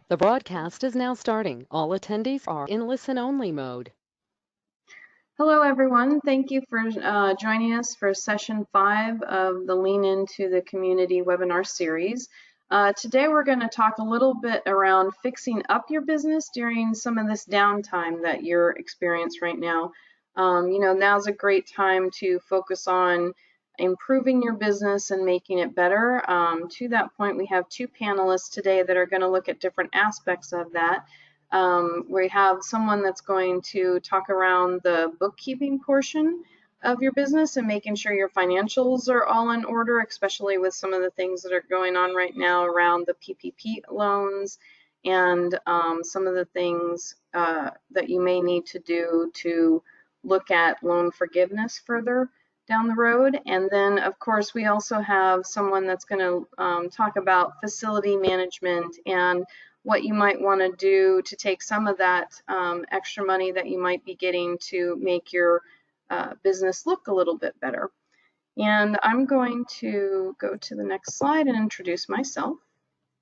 The broadcast is now starting. All attendees are in listen-only mode. Hello, everyone. Thank you for joining us for session 5 of the Lean Into the Community webinar series. Today, we're going to talk a little bit around fixing up your business during some of this downtime that you're experiencing right now. Now's a great time to focus on improving your business and making it better. To that point, we have 2 panelists today that are going to look at different aspects of that. We have someone that's going to talk around the bookkeeping portion of your business and making sure your financials are all in order, especially with some of the things that are going on right now around the PPP loans and some of the things that you may need to do to look at loan forgiveness further down the road. And then, of course, we also have someone that's going to talk about facility management and what you might want to do to take some of that extra money that you might be getting to make your business look a little bit better. And I'm going to go to the next slide and introduce myself.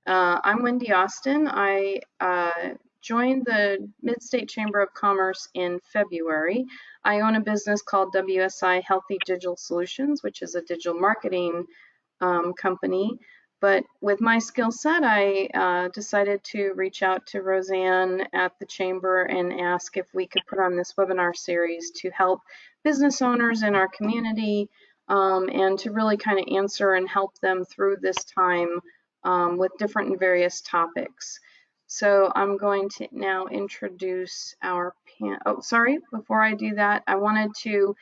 I'm Wendy Austin. I joined the Midstate Chamber of Commerce in February. I own a business called WSI Healthy Digital Solutions, which is a digital marketing company. But with my skill set, I decided to reach out to Roseanne at the Chamber and ask if we could put on this webinar series to help business owners in our community and to really kind of answer and help them through this time with different and various topics. So I'm going to now introduce our before I do that, I wanted to,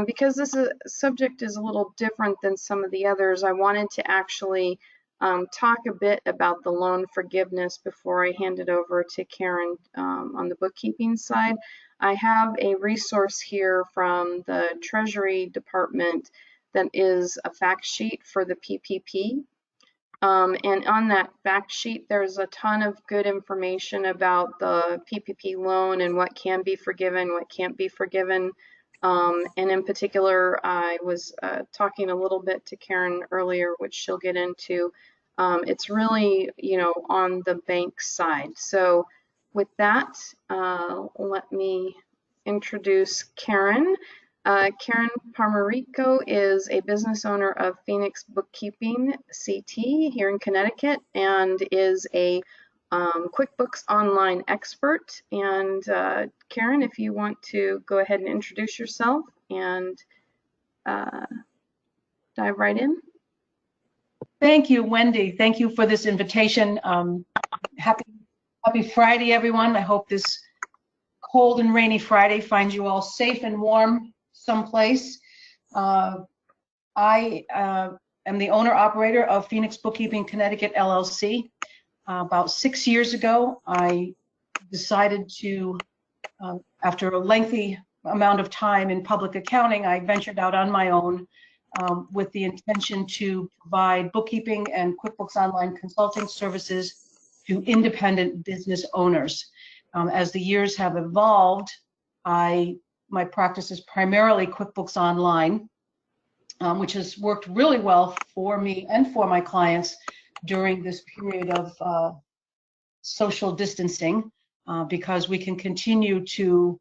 because this subject is a little different than some of the others, I wanted to actually talk a bit about the loan forgiveness before I hand it over to Karen on the bookkeeping side. I have a resource here from the Treasury Department that is a fact sheet for the PPP. And on that fact sheet, there's a ton of good information about the PPP loan and what can be forgiven, what can't be forgiven. And in particular, I was talking a little bit to Karen earlier, which she'll get into. It's really, on the bank side. So with that, let me introduce Karen. Karen Pomarico is a business owner of Phoenix Bookkeeping CT here in Connecticut and is a QuickBooks Online expert. And Karen, if you want to go ahead and introduce yourself and dive right in. Thank you, Wendy. Thank you for this invitation. Happy Friday, everyone. I hope this cold and rainy Friday finds you all safe and warm someplace. I am the owner-operator of Phoenix Bookkeeping Connecticut, LLC. About 6 years ago, I decided to, after a lengthy amount of time in public accounting, I ventured out on my own with the intention to provide bookkeeping and QuickBooks Online consulting services to independent business owners. As the years have evolved, my practice is primarily QuickBooks Online, which has worked really well for me and for my clients during this period of social distancing, because we can continue to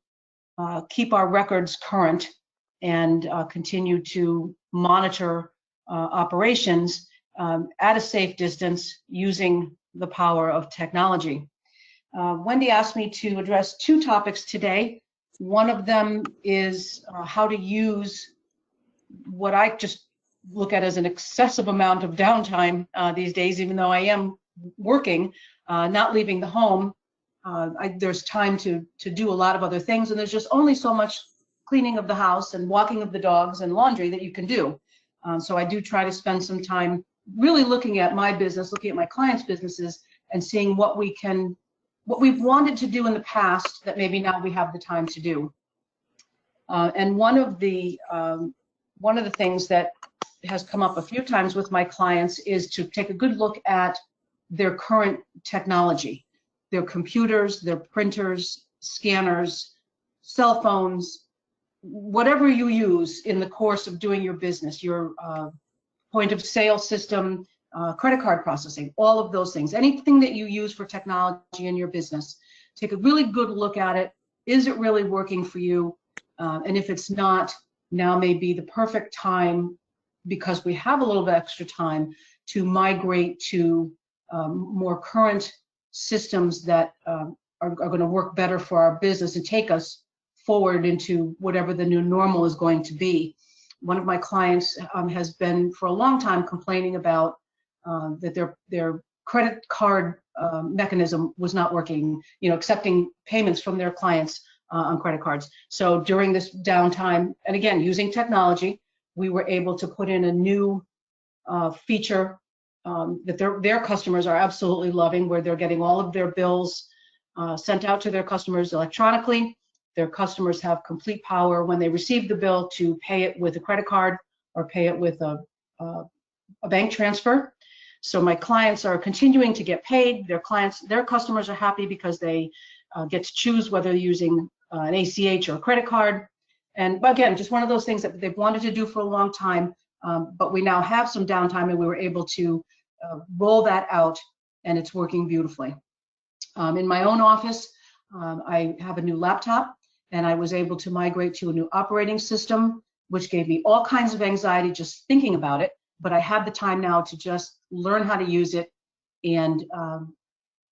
keep our records current and continue to monitor operations at a safe distance using the power of technology. Wendy asked me to address 2 topics today. One of them is how to use what I just look at as an excessive amount of downtime these days, even though I am working, not leaving the home. There's time to do a lot of other things, and there's just only so much cleaning of the house and walking of the dogs and laundry that you can do. So I do try to spend some time really looking at my business, looking at my clients' businesses, and seeing what we've wanted to do in the past that maybe now we have the time to do. And one of the things that has come up a few times with my clients is to take a good look at their current technology, their computers, their printers, scanners, cell phones, whatever you use in the course of doing your business, your point of sale system, credit card processing, all of those things. Anything that you use for technology in your business, take a really good look at it. Is it really working for you? And if it's not, now may be the perfect time, because we have a little bit extra time, to migrate to more current systems that are going to work better for our business and take us forward into whatever the new normal is going to be. One of my clients has been for a long time complaining about that their credit card mechanism was not working, accepting payments from their clients on credit cards. So during this downtime, and again, using technology, we were able to put in a new feature that their customers are absolutely loving, where they're getting all of their bills sent out to their customers electronically. Their customers have complete power when they receive the bill to pay it with a credit card or pay it with a bank transfer. So my clients are continuing to get paid. Their customers are happy because they get to choose whether they're using an ACH or a credit card. And again, just one of those things that they've wanted to do for a long time, but we now have some downtime and we were able to roll that out, and it's working beautifully. In my own office, I have a new laptop, and I was able to migrate to a new operating system, which gave me all kinds of anxiety just thinking about it. But I have the time now to just learn how to use it, and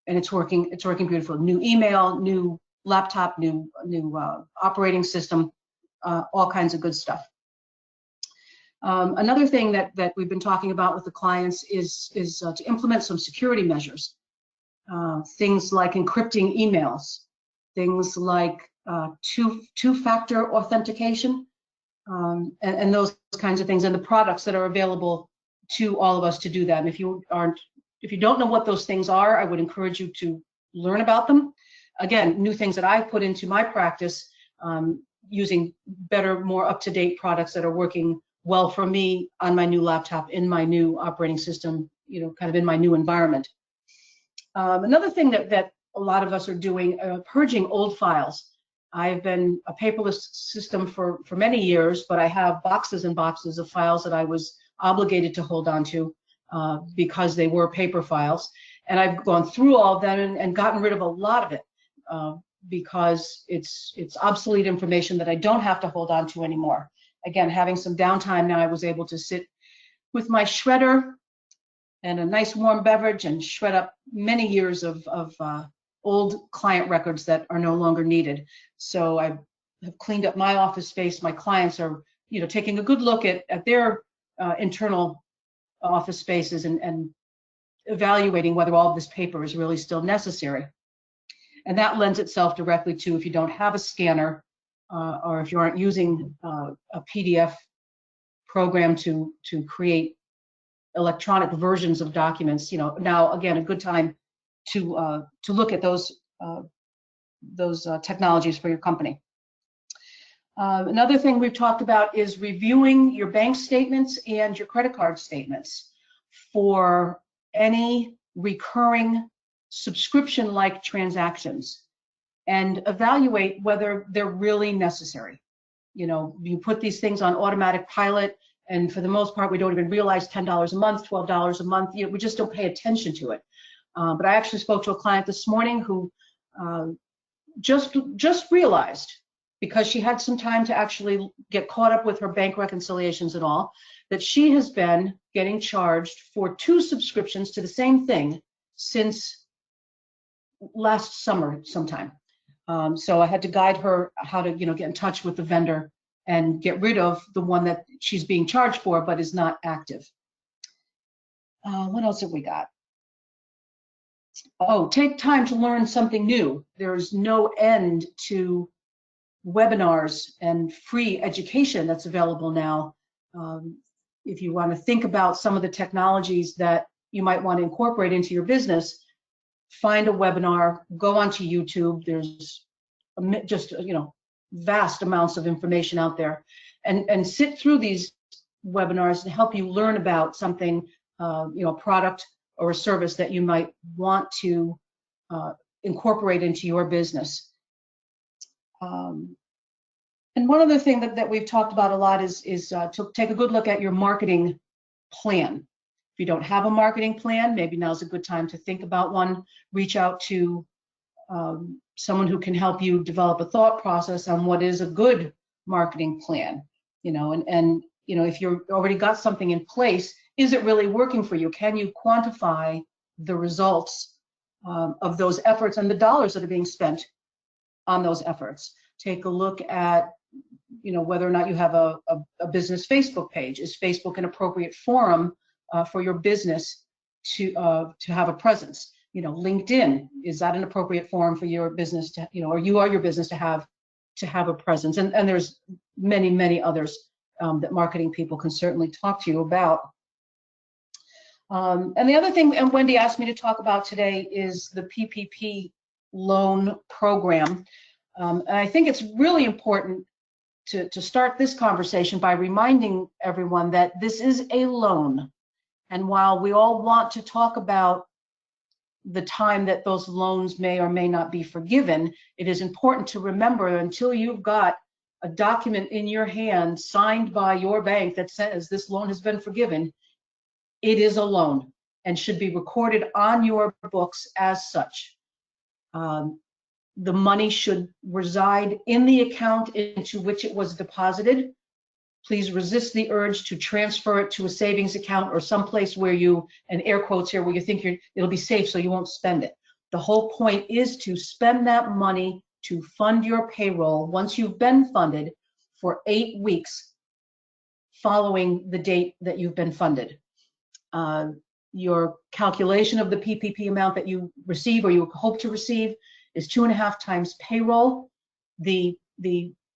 it's working. It's working beautiful. New email, new laptop, new operating system, all kinds of good stuff. Another thing that we've been talking about with the clients is to implement some security measures. Things like encrypting emails, things like two-factor authentication, and those kinds of things, and the products that are available to all of us to do that. And if you don't know what those things are, I would encourage you to learn about them. Again, new things that I've put into my practice, using better, more up-to-date products that are working well for me on my new laptop, in my new operating system, kind of in my new environment. Another thing that a lot of us are doing, purging old files. I've been a paperless system for many years, but I have boxes and boxes of files that I was obligated to hold on to because they were paper files. And I've gone through all of them and gotten rid of a lot of it because it's obsolete information that I don't have to hold on to anymore. Again, having some downtime now, I was able to sit with my shredder and a nice warm beverage and shred up many years of old client records that are no longer needed. So I have cleaned up my office space. My clients are, taking a good look at their internal office spaces and evaluating whether all of this paper is really still necessary. And that lends itself directly to, if you don't have a scanner or if you aren't using a PDF program to create electronic versions of documents, now again, a good time to look at those technologies for your company. Another thing we've talked about is reviewing your bank statements and your credit card statements for any recurring subscription-like transactions, and evaluate whether they're really necessary. You put these things on automatic pilot, and for the most part, we don't even realize $10 a month, $12 a month. We just don't pay attention to it. But I actually spoke to a client this morning who just realized, because she had some time to actually get caught up with her bank reconciliations and all, that she has been getting charged for 2 subscriptions to the same thing since last summer sometime. So I had to guide her how to get in touch with the vendor and get rid of the one that she's being charged for but is not active. What else have we got? Oh, take time to learn something new. There's no end to webinars and free education that's available now. If you want to think about some of the technologies that you might want to incorporate into your business, find a webinar, go onto YouTube. There's just vast amounts of information out there, and sit through these webinars to help you learn about something, a product or a service that you might want to incorporate into your business. And one other thing that we've talked about a lot is to take a good look at your marketing plan. If you don't have a marketing plan, maybe now's a good time to think about one. Reach out to someone who can help you develop a thought process on what is a good marketing plan. And if you've already got something in place, is it really working for you? Can you quantify the results of those efforts and the dollars that are being spent on those efforts? Take a look at whether or not you have a business Facebook page. Is Facebook an appropriate forum for your business to have a presence? LinkedIn, is that an appropriate forum for your business to, or you are your business to have a presence? And there's many others that marketing people can certainly talk to you about. And the other thing, and Wendy asked me to talk about today, is the Ppp Loan Program. And I think it's really important to start this conversation by reminding everyone that this is a loan. And while we all want to talk about the time that those loans may or may not be forgiven, it is important to remember, until you've got a document in your hand signed by your bank that says this loan has been forgiven, it is a loan and should be recorded on your books as such. The money should reside in the account into which it was deposited. Please resist the urge to transfer it to a savings account or someplace where you, and air quotes here, where you think it'll be safe so you won't spend it. The whole point is to spend that money to fund your payroll once you've been funded for 8 weeks following the date that you've been funded. Your calculation of the PPP amount that you receive or you hope to receive is 2.5 times payroll. The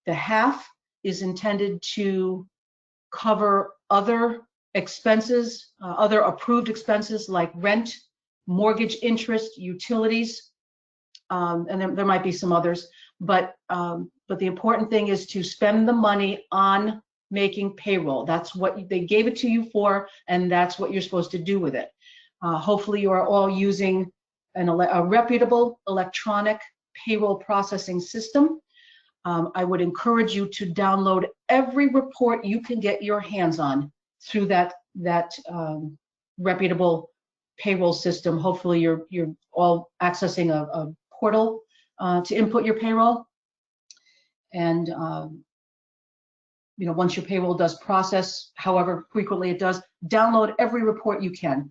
half is intended to cover other expenses, other approved expenses like rent, mortgage interest, utilities, and there might be some others. But the important thing is to spend the money on making payroll. That's what they gave it to you for, and that's what you're supposed to do with it. Hopefully you are all using a reputable electronic payroll processing system. I would encourage you to download every report you can get your hands on through that reputable payroll system. Hopefully you're all accessing a portal to input your payroll. And once your payroll does process, however frequently it does, download every report you can,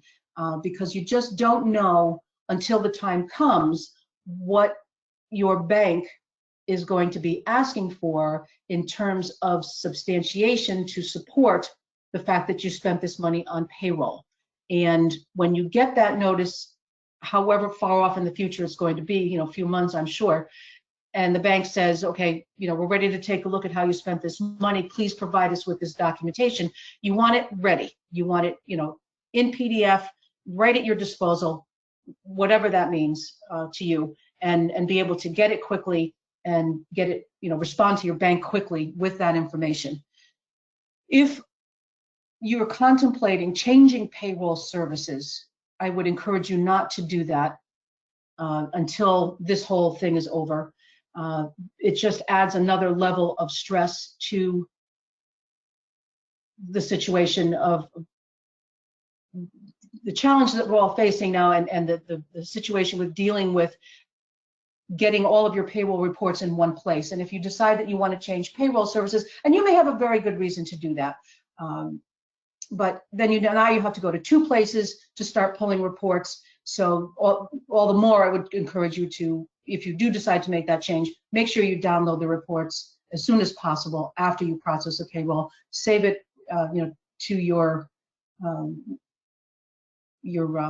because you just don't know until the time comes what your bank is going to be asking for in terms of substantiation to support the fact that you spent this money on payroll. And when you get that notice, however far off in the future it's going to be, a few months, I'm sure, and the bank says, okay, we're ready to take a look at how you spent this money, please provide us with this documentation. You want it ready. You want it, in PDF, right at your disposal, whatever that means to you, and be able to get it quickly and get it, respond to your bank quickly with that information. If you're contemplating changing payroll services, I would encourage you not to do that until this whole thing is over. It just adds another level of stress to the situation of the challenge that we're all facing now, and the situation with dealing with getting all of your payroll reports in one place. And if you decide that you want to change payroll services, and you may have a very good reason to do that, but then now you have to go to 2 places to start pulling reports. So all the more I would encourage you to, if you do decide to make that change, make sure you download the reports as soon as possible after you process the payroll. Save it, to your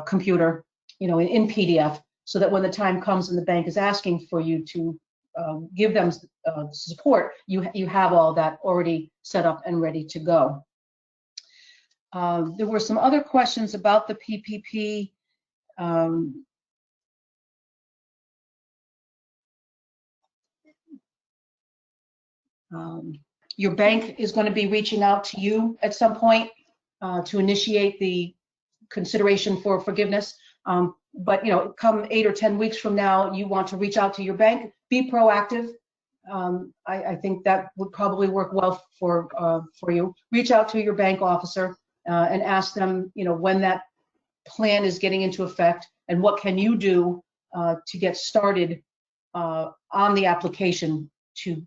computer, in PDF, so that when the time comes and the bank is asking for you to give them support, you have all that already set up and ready to go. There were some other questions about the PPP. Your bank is going to be reaching out to you at some point to initiate the consideration for forgiveness. But come 8 or 10 weeks from now, you want to reach out to your bank, be proactive. I think that would probably work well for you. Reach out to your bank officer and ask them, when that plan is getting into effect, and what can you do to get started on the application to,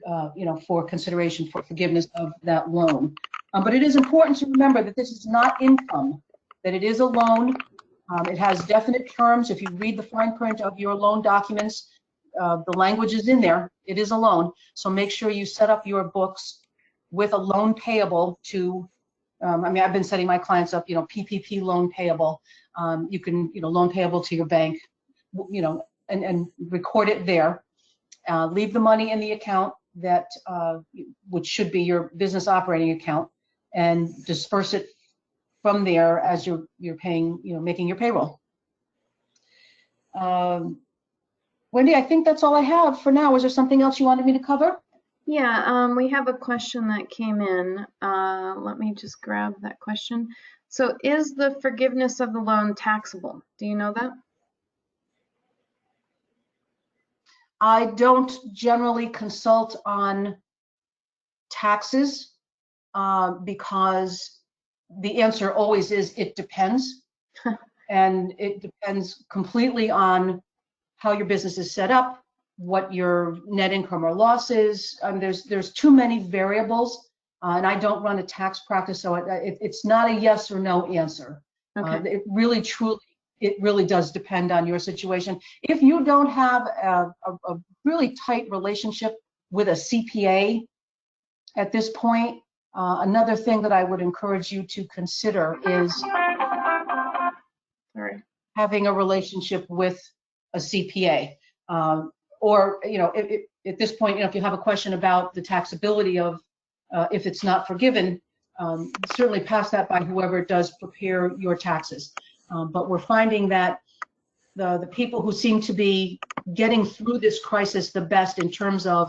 for consideration for forgiveness of that loan. But it is important to remember that this is not income, that it is a loan. It has definite terms. If you read the fine print of your loan documents, the language is in there. It is a loan. So make sure you set up your books with a loan payable to, I've been setting my clients up, PPP loan payable. You can, loan payable to your bank, and record it there. Leave the money in the account that, which should be your business operating account, and disperse it from there as you're paying, making your payroll. Wendy, I think that's all I have for now. Was there something else you wanted me to cover? Yeah, we have a question that came in. Let me just grab that question. So is the forgiveness of the loan taxable? Do you know that? I don't generally consult on taxes because the answer always is it depends. And it depends completely on how your business is set up, what your net income or loss is. There's too many variables, and I don't run a tax practice, so it's not a yes or no answer. Okay. It really does depend on your situation. If you don't have a really tight relationship with a CPA at this point, another thing that I would encourage you to consider is having a relationship with a CPA. Or, at this point, if you have a question about the taxability of if it's not forgiven, certainly pass that by whoever does prepare your taxes. But we're finding that the people who seem to be getting through this crisis the best in terms of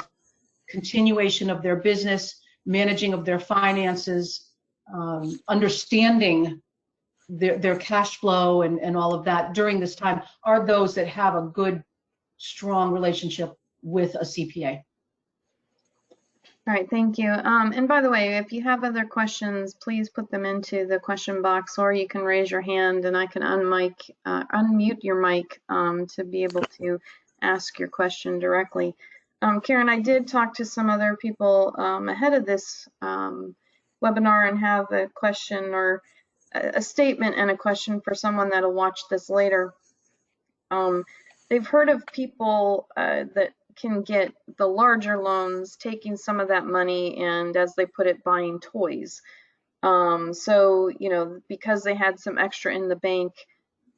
continuation of their business, managing of their finances, understanding their cash flow and all of that during this time are those that have a good, strong relationship with a CPA. All right, thank you. And by the way, if you have other questions, please put them into the question box, or you can raise your hand and I can unmute your mic to be able to ask your question directly. Karen, I did talk to some other people ahead of this webinar and have a question or a statement and a question for someone that'll watch this later. They've heard of people that can get the larger loans, taking some of that money and, as they put it, buying toys. So, because they had some extra in the bank,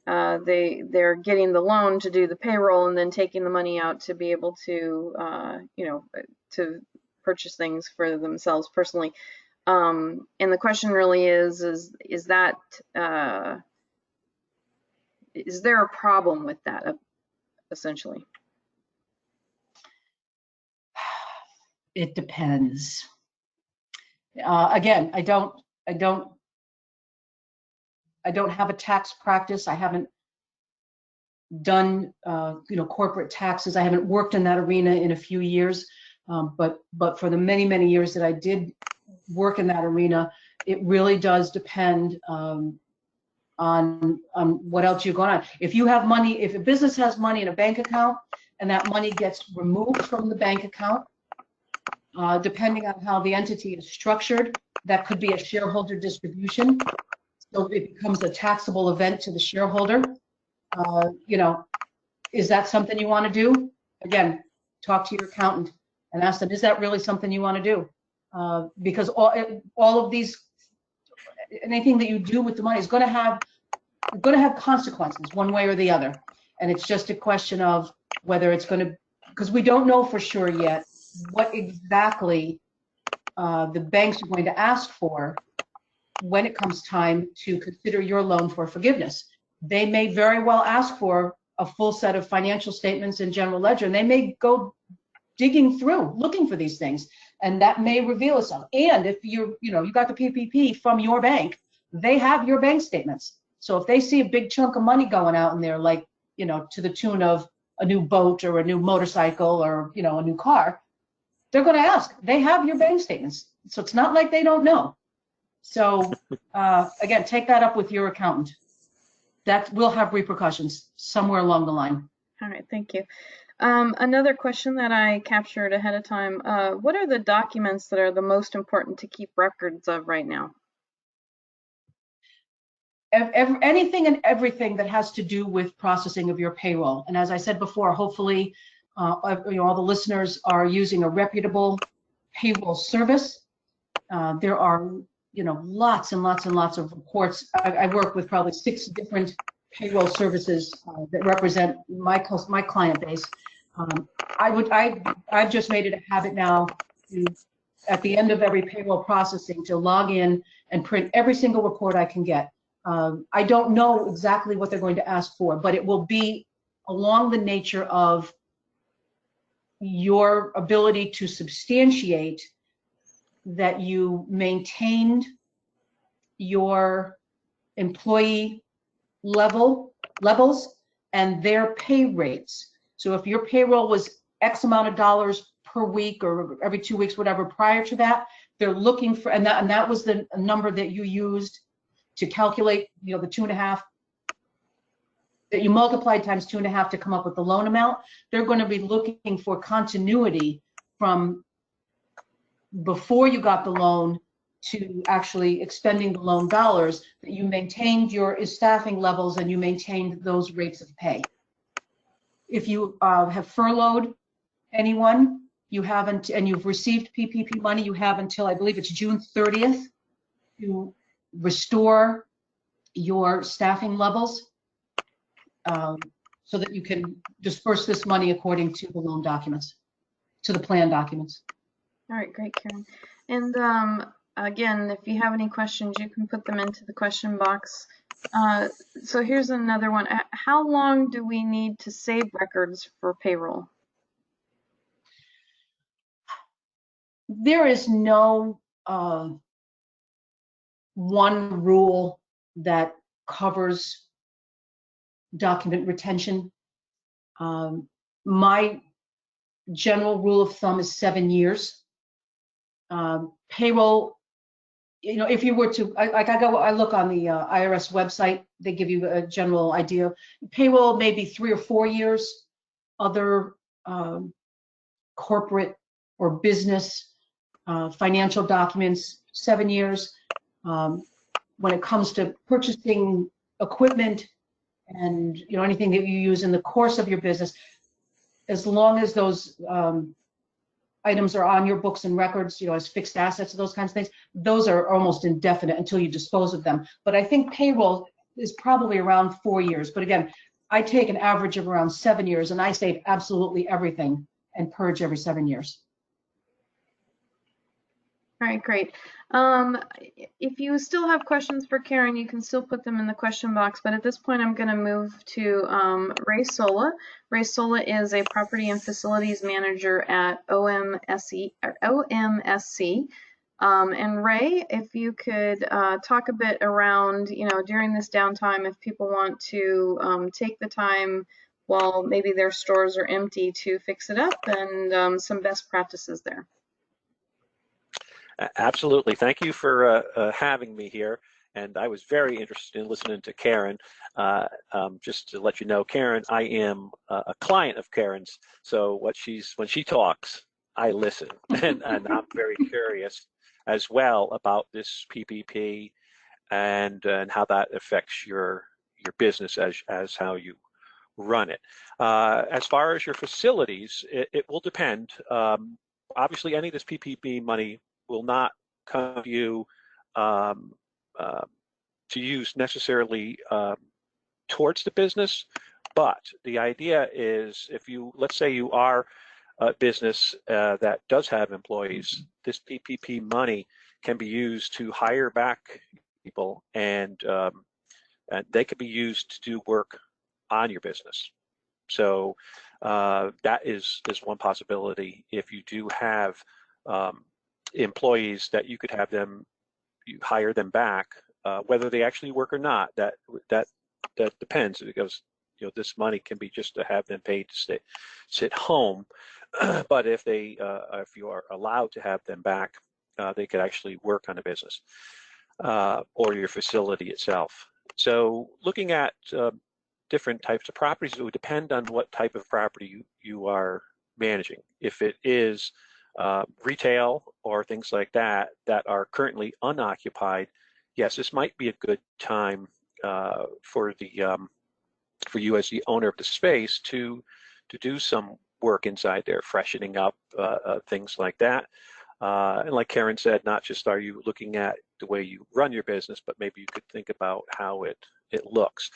they're getting the loan to do the payroll and then taking the money out to be able to, to purchase things for themselves personally. And the question really is there a problem with that, essentially? It depends. Again, I don't have a tax practice. I haven't done corporate taxes. I haven't worked in that arena in a few years. But for the many years that I did work in that arena, it really does depend on what else you're going on. If you have money, if a business has money in a bank account and that money gets removed from the bank account, depending on how the entity is structured, that could be a shareholder distribution. So it becomes a taxable event to the shareholder. Is that something you want to do? Again, talk to your accountant and ask them, is that really something you want to do? Because all of these, anything that you do with the money is going to have consequences one way or the other. And it's just a question of whether it's going to, because we don't know for sure yet what exactly the banks are going to ask for when it comes time to consider your loan for forgiveness. They may very well ask for a full set of financial statements and general ledger, and they may go digging through, looking for these things, and that may reveal itself. And if you got the PPP from your bank, they have your bank statements. So if they see a big chunk of money going out in there, like, to the tune of a new boat or a new motorcycle or, a new car, they're going to ask. They have your bank statements. So it's not like they don't know. So again, take that up with your accountant. that will have repercussions somewhere along the line. All right, thank you. Another question that I captured ahead of time, what are the documents that are the most important to keep records of right now? Anything and everything that has to do with processing of your payroll. And as I said before, hopefully all the listeners are using a reputable payroll service. There are lots and lots and lots of reports. I work with probably 6 different payroll services that represent my client base. I've just made it a habit now to, at the end of every payroll processing, to log in and print every single report I can get. I don't know exactly what they're going to ask for, but it will be along the nature of your ability to substantiate that you maintained your employee levels and their pay rates. So if your payroll was X amount of dollars per week or every 2 weeks, whatever, prior to that, they're looking for, and that was the number that you used to calculate, the 2.5 that you multiplied times 2.5 to come up with the loan amount. They're going to be looking for continuity from before you got the loan to actually expending the loan dollars, that you maintained your staffing levels and you maintained those rates of pay. If you have furloughed anyone, you haven't, and you've received PPP money, you have until, I believe it's June 30th to restore your staffing levels so that you can disperse this money according to the loan documents, to the plan documents. All right, great, Karen. And again, if you have any questions, you can put them into the question box. So here's another one. How long do we need to save records for payroll? There is no one rule that covers document retention. My general rule of thumb is 7 years. Payroll, if you were to, I look on the IRS website, they give you a general idea. Payroll maybe 3 or 4 years. Other corporate or business financial documents, 7 years. When it comes to purchasing equipment and anything that you use in the course of your business, as long as those items are on your books and records, as fixed assets, those kinds of things, those are almost indefinite until you dispose of them. But I think payroll is probably around 4 years. But again, I take an average of around 7 years, and I save absolutely everything and purge every 7 years. All right, great. If you still have questions for Karen, you can still put them in the question box, but at this point I'm going to move to Ray Sola. Ray Sola is a property and facilities manager at OMSC. And Ray, if you could talk a bit around, during this downtime, if people want to take the time while maybe their stores are empty to fix it up, and some best practices there. Absolutely. Thank you for having me here. And I was very interested in listening to Karen. Just to let you know, Karen, I am a client of Karen's. So when she talks, I listen, and I'm very curious as well about this PPP and how that affects your business as how you run it. As far as your facilities, it will depend. Obviously, any of this PPP money will not come to you to use necessarily towards the business, but the idea is, if you, let's say you are a business that does have employees, this PPP money can be used to hire back people, and they could be used to do work on your business. So that is one possibility. If you do have employees, that you could have them, you hire them back, whether they actually work or not, that depends, because this money can be just to have them paid to sit home. But if you are allowed to have them back, they could actually work on a business or your facility itself. So looking at different types of properties, it would depend on what type of property you are managing. If it is retail or things like that that are currently unoccupied, yes, this might be a good time for you as the owner of the space to do some work inside there, freshening up, things like that. And like Karen said, not just are you looking at the way you run your business, but maybe you could think about how it looks.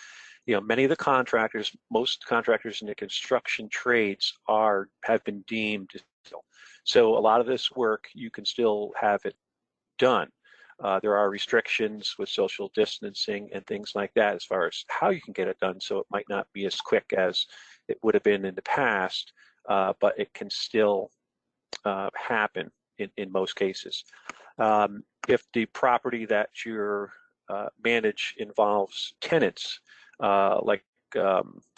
You know, many of the contractors, most contractors in the construction trades have been deemed essential. So a lot of this work, you can still have it done. There are restrictions with social distancing and things like that as far as how you can get it done, so it might not be as quick as it would have been in the past, but it can still happen in most cases. If the property that you manage involves tenants, like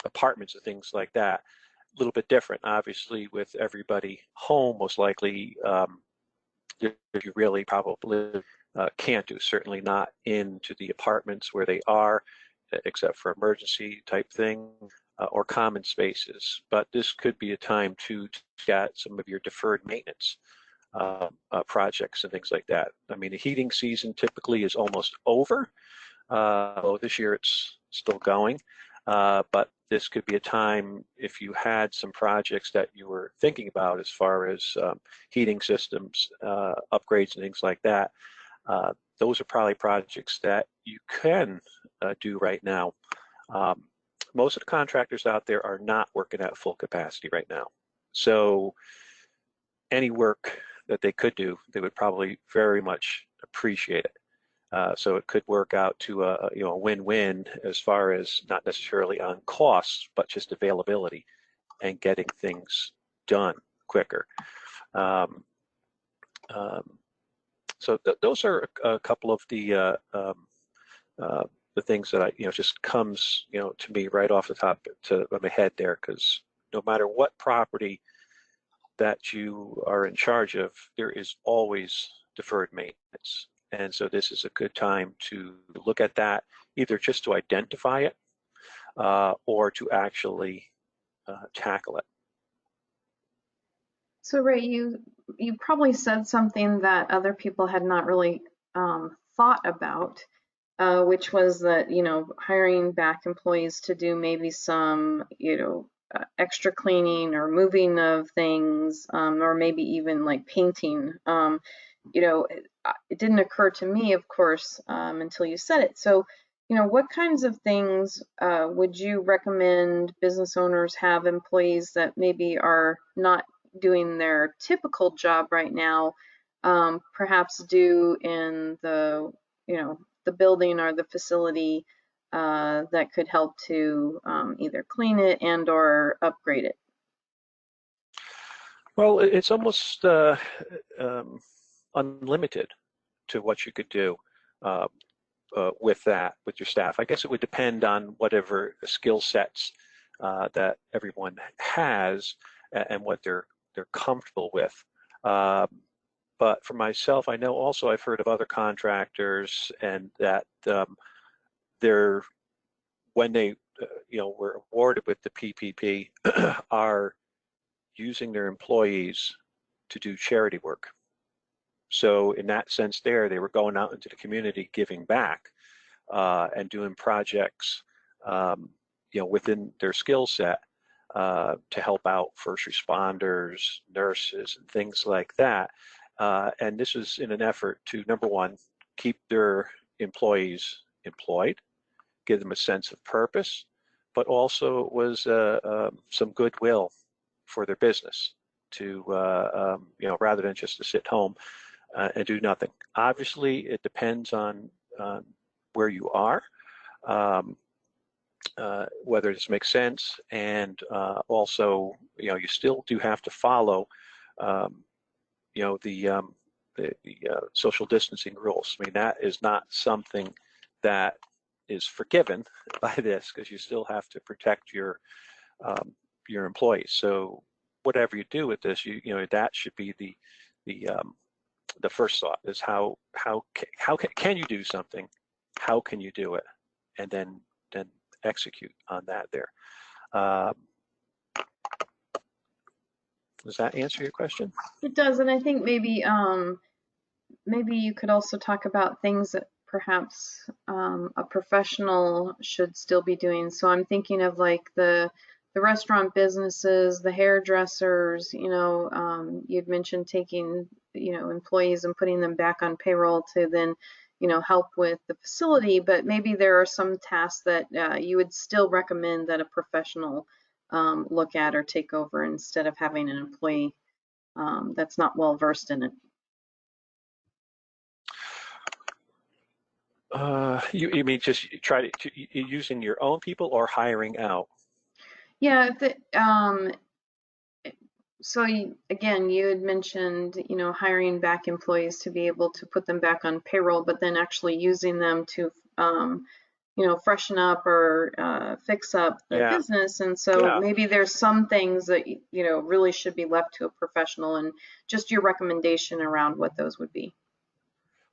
apartments and things like that, a little bit different. Obviously, with everybody home, most likely you really probably can't do, certainly not into the apartments where they are, except for emergency type thing, or common spaces. But this could be a time to get some of your deferred maintenance projects and things like that. I mean, the heating season typically is almost over. This year it's still going, but this could be a time if you had some projects that you were thinking about as far as heating systems, upgrades and things like that. Those are probably projects that you can do right now. Most of the contractors out there are not working at full capacity right now. So any work that they could do, they would probably very much appreciate it. So it could work out to a win-win as far as not necessarily on costs, but just availability and getting things done quicker. So those are a couple of the things that just comes to me right off the top of my head there, because no matter what property that you are in charge of, there is always deferred maintenance. And so this is a good time to look at that, either just to identify it or to actually tackle it. So Ray, you probably said something that other people had not really thought about, which was that hiring back employees to do maybe some extra cleaning or moving of things, or maybe even like painting. It didn't occur to me, of course, until you said it. So, what kinds of things would you recommend business owners have employees that maybe are not doing their typical job right now, perhaps do in the building or the facility that could help to either clean it and or upgrade it? Well, it's almost unlimited to what you could do with your staff. I guess it would depend on whatever skill sets that everyone has and what they're comfortable with. But for myself, I know also I've heard of other contractors and that when they were awarded with the PPP are using their employees to do charity work. So in that sense there, they were going out into the community giving back and doing projects within their skill set to help out first responders, nurses, and things like that. And this was in an effort to, number one, keep their employees employed, give them a sense of purpose, but also it was some goodwill for their business to, rather than just to sit home and do nothing. Obviously, it depends on where you are, whether this makes sense, and also, you still do have to follow, the social distancing rules. I mean, that is not something that is forgiven by this, because you still have to protect your employees. So whatever you do with this, that should be the first thought is how can you do something? How can you do it? and then execute on that there. Does that answer your question? It does, and I think maybe maybe you could also talk about things that perhaps a professional should still be doing. So I'm thinking of like the restaurant businesses, the hairdressers, you'd mentioned taking, employees and putting them back on payroll to then, help with the facility, but maybe there are some tasks that you would still recommend that a professional look at or take over instead of having an employee that's not well versed in it. You mean just try to using your own people or hiring out? Yeah. So again, you had mentioned, hiring back employees to be able to put them back on payroll, but then actually using them to, freshen up or fix up their business. And so maybe there's some things that, really should be left to a professional, and just your recommendation around what those would be.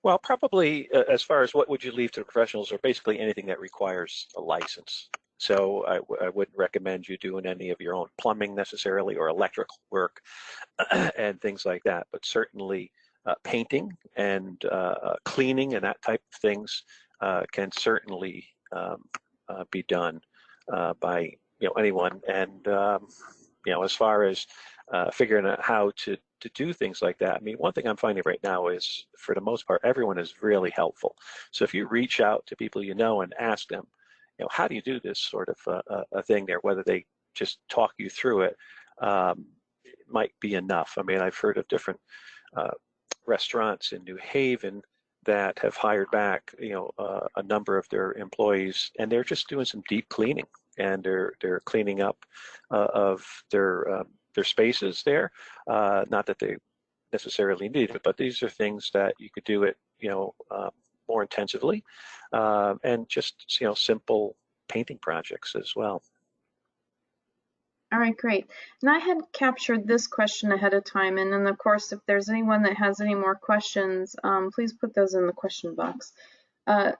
Well, probably as far as what would you leave to the professionals, or basically anything that requires a license. So I wouldn't recommend you doing any of your own plumbing necessarily, or electrical work and things like that. But certainly painting and cleaning and that type of things can certainly be done by anyone. And as far as figuring out how to do things like that, I mean, one thing I'm finding right now is, for the most part, everyone is really helpful. So if you reach out to people and ask them, how do you do this sort of a thing there, whether they just talk you through it, it might be enough. I mean, I've heard of different restaurants in New Haven that have hired back, a number of their employees, and they're just doing some deep cleaning, and they're cleaning up of their spaces there. Not that they necessarily need it, but these are things that you could do it, more intensively, and just simple painting projects as well. All right, great. And I had captured this question ahead of time, and then of course, if there's anyone that has any more questions, please put those in the question box.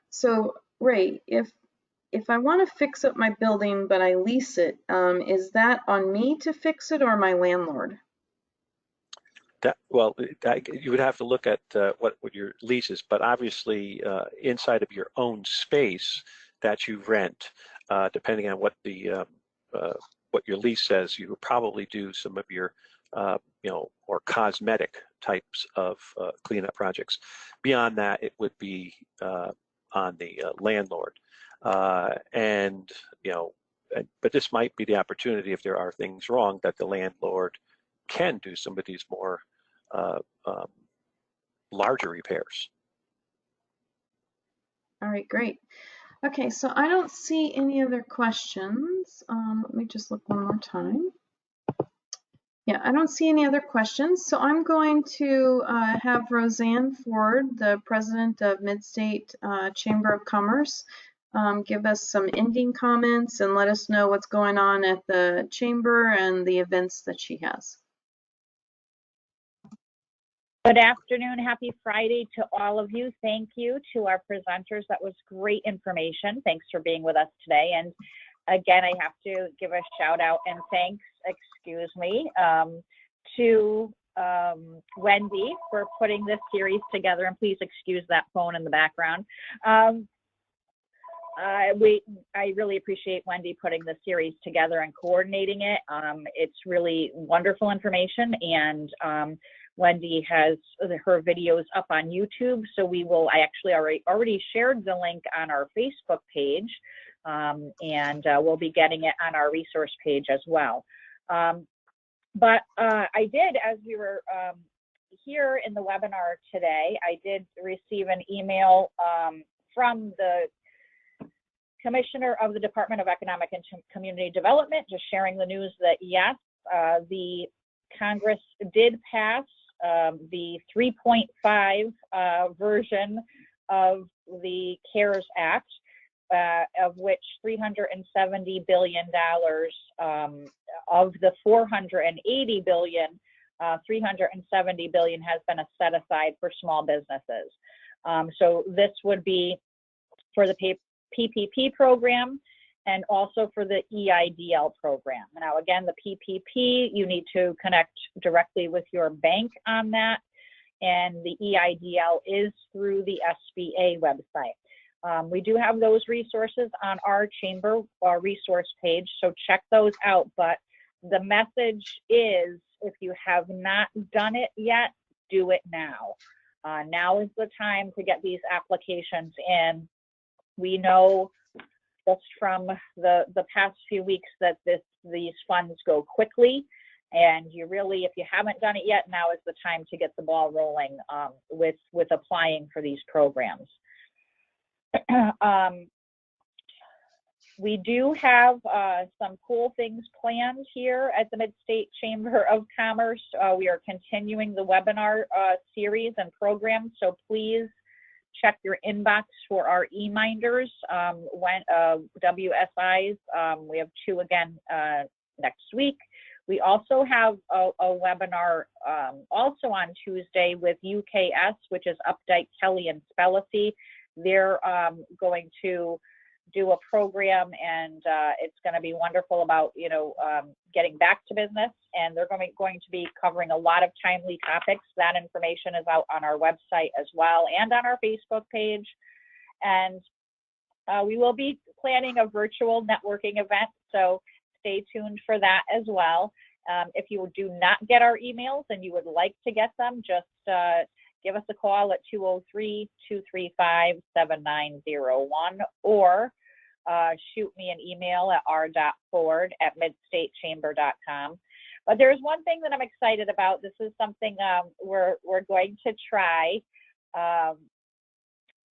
So Ray, if I want to fix up my building but I lease it, is that on me to fix it or my landlord? You would have to look at what your lease is, but obviously inside of your own space that you rent, depending on what your lease says, you would probably do some of your or cosmetic types of cleanup projects. Beyond that, it would be on the landlord, but this might be the opportunity, if there are things wrong, that the landlord can do some of these more larger repairs. All right, great. Okay, so I don't see any other questions. Let me just look one more time. Yeah, I don't see any other questions. So I'm going to have Roseanne Ford, the president of Midstate Chamber of Commerce, give us some ending comments and let us know what's going on at the chamber and the events that she has. Good afternoon. Happy Friday to all of you. Thank you to our presenters. That was great information. Thanks for being with us today. And again, I have to give a shout out and thanks, to Wendy for putting this series together. And please excuse that phone in the background. I really appreciate Wendy putting the series together and coordinating it. It's really wonderful information, and Wendy has her videos up on YouTube, so I actually already shared the link on our Facebook page, and we'll be getting it on our resource page as well. But I did, as we were here in the webinar today, I did receive an email from the Commissioner of the Department of Economic and Community Development, just sharing the news that yes, the Congress did pass the 3.5 version of the CARES Act, of which $370 billion of the $480 billion, $370 billion has been set aside for small businesses. So this would be for the PPP program and also for the EIDL program. Now, again, the PPP, you need to connect directly with your bank on that, and the EIDL is through the SBA website. We do have those resources on our chamber resource page, so check those out. But the message is, if you have not done it yet, do it now. Now is the time to get these applications in. We know just from the past few weeks that these funds go quickly, and you really, if you haven't done it yet, now is the time to get the ball rolling with applying for these programs. We do have some cool things planned here at the Midstate Chamber of Commerce. We are continuing the webinar series and programs, so please check your inbox for our e-minders, WSIs. We have 2 again next week. We also have a webinar also on Tuesday with UKS, which is Updike, Kelly, and Spellacy. They're going to do a program, and it's going to be wonderful about, getting back to business, and they're going to be covering a lot of timely topics. That information is out on our website as well and on our Facebook page. And we will be planning a virtual networking event, so stay tuned for that as well. If you do not get our emails and you would like to get them, just give us a call at 203-235-7901 or shoot me an email at r.ford@midstatechamber.com. But there's one thing that I'm excited about. This is something we're going to try.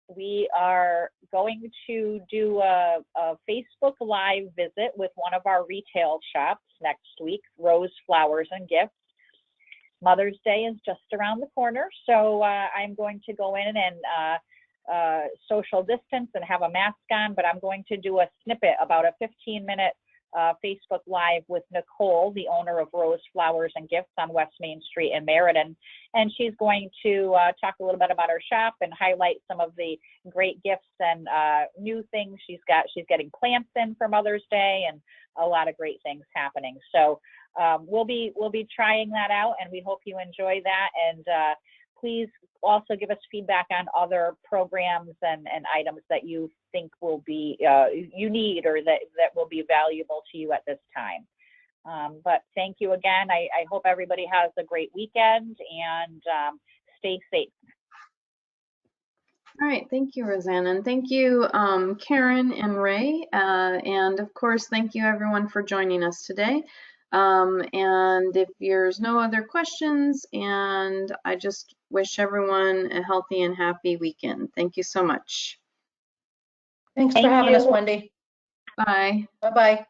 We are going to do a Facebook Live visit with one of our retail shops next week, Rose Flowers and Gifts. Mother's Day is just around the corner, so I'm going to go in and social distance and have a mask on, but I'm going to do a snippet, about a 15-minute Facebook Live with Nicole, the owner of Rose Flowers and Gifts on West Main Street in Meriden. And she's going to talk a little bit about her shop and highlight some of the great gifts and new things she's got. She's getting plants in for Mother's Day and a lot of great things happening. So we'll be trying that out, and we hope you enjoy that. And please also give us feedback on other programs and items that you think will be you need or that will be valuable to you at this time. But thank you again. I hope everybody has a great weekend and stay safe. All right, thank you, Rosanne, and thank you, Karen and Ray, and of course, thank you everyone for joining us today. And if there's no other questions, and I just wish everyone a healthy and happy weekend. Thank you so much. Thanks for having us, Wendy. Bye. Bye-bye.